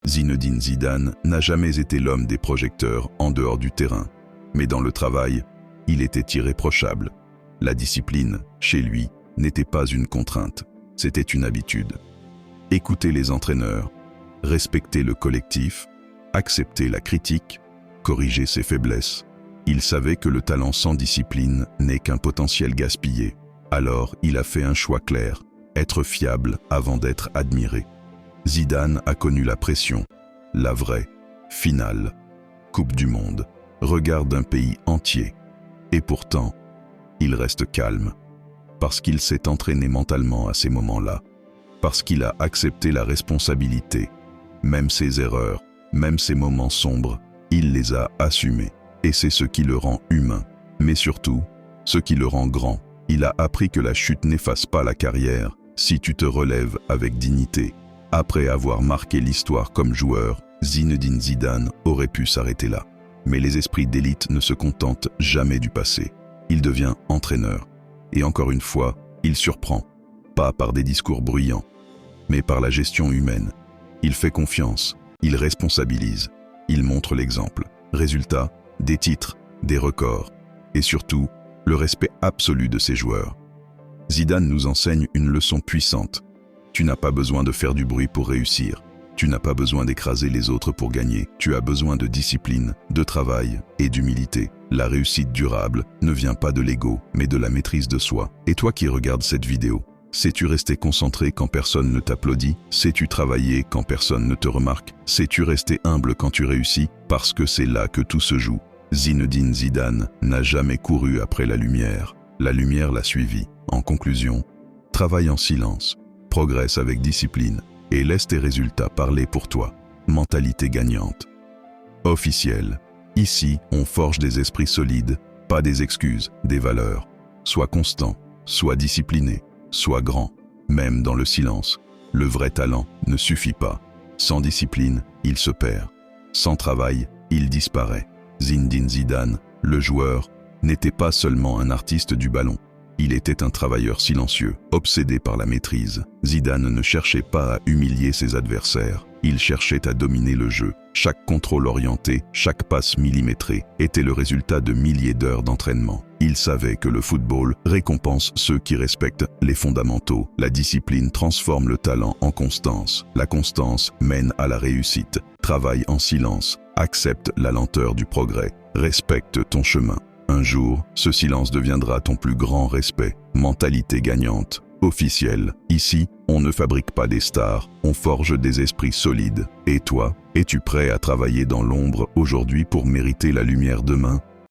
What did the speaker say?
Zinedine Zidane n'a jamais été l'homme des projecteurs en dehors du terrain. Mais dans le travail, il était irréprochable. La discipline, chez lui, n'était pas une contrainte, c'était une habitude. Écouter les entraîneurs, respecter le collectif, accepter la critique, corriger ses faiblesses. Il savait que le talent sans discipline n'est qu'un potentiel gaspillé. Alors, il a fait un choix clair, être fiable avant d'être admiré. Zidane a connu la pression, la vraie, finale, Coupe du Monde, regard d'un pays entier. Et pourtant, il reste calme, parce qu'il s'est entraîné mentalement à ces moments-là, parce qu'il a accepté la responsabilité. Même ses erreurs, même ses moments sombres, il les a assumés. Et c'est ce qui le rend humain, mais surtout, ce qui le rend grand. Il a appris que la chute n'efface pas la carrière si tu te relèves avec dignité. Après avoir marqué l'histoire comme joueur, Zinedine Zidane aurait pu s'arrêter là. Mais les esprits d'élite ne se contentent jamais du passé. Il devient entraîneur. Et encore une fois, il surprend. Pas par des discours bruyants, mais par la gestion humaine. Il fait confiance, il responsabilise, il montre l'exemple. Résultat, des titres, des records, et surtout, le respect absolu de ses joueurs. Zidane nous enseigne une leçon puissante. Tu n'as pas besoin de faire du bruit pour réussir. Tu n'as pas besoin d'écraser les autres pour gagner. Tu as besoin de discipline, de travail et d'humilité. La réussite durable ne vient pas de l'ego, mais de la maîtrise de soi. Et toi qui regardes cette vidéo, sais-tu rester concentré quand personne ne t'applaudit? Sais-tu travailler quand personne ne te remarque? Sais-tu rester humble quand tu réussis? Parce que c'est là que tout se joue. Zinedine Zidane n'a jamais couru après la lumière. La lumière l'a suivi. En conclusion, travaille en silence, progresse avec discipline et laisse tes résultats parler pour toi. Mentalité gagnante. Officiel. Ici, on forge des esprits solides, pas des excuses, des valeurs. Sois constant, sois discipliné, sois grand. Même dans le silence, le vrai talent ne suffit pas. Sans discipline, il se perd. Sans travail, il disparaît. Zinedine Zidane, le joueur, n'était pas seulement un artiste du ballon. Il était un travailleur silencieux, obsédé par la maîtrise. Zidane ne cherchait pas à humilier ses adversaires, il cherchait à dominer le jeu. Chaque contrôle orienté, chaque passe millimétrée était le résultat de milliers d'heures d'entraînement. Il savait que le football récompense ceux qui respectent les fondamentaux. La discipline transforme le talent en constance. La constance mène à la réussite. Travaille en silence, accepte la lenteur du progrès, respecte ton chemin. Un jour, ce silence deviendra ton plus grand respect. Mentalité gagnante. Officiel. Ici, on ne fabrique pas des stars, on forge des esprits solides. Et toi, es-tu prêt à travailler dans l'ombre aujourd'hui pour mériter la lumière demain?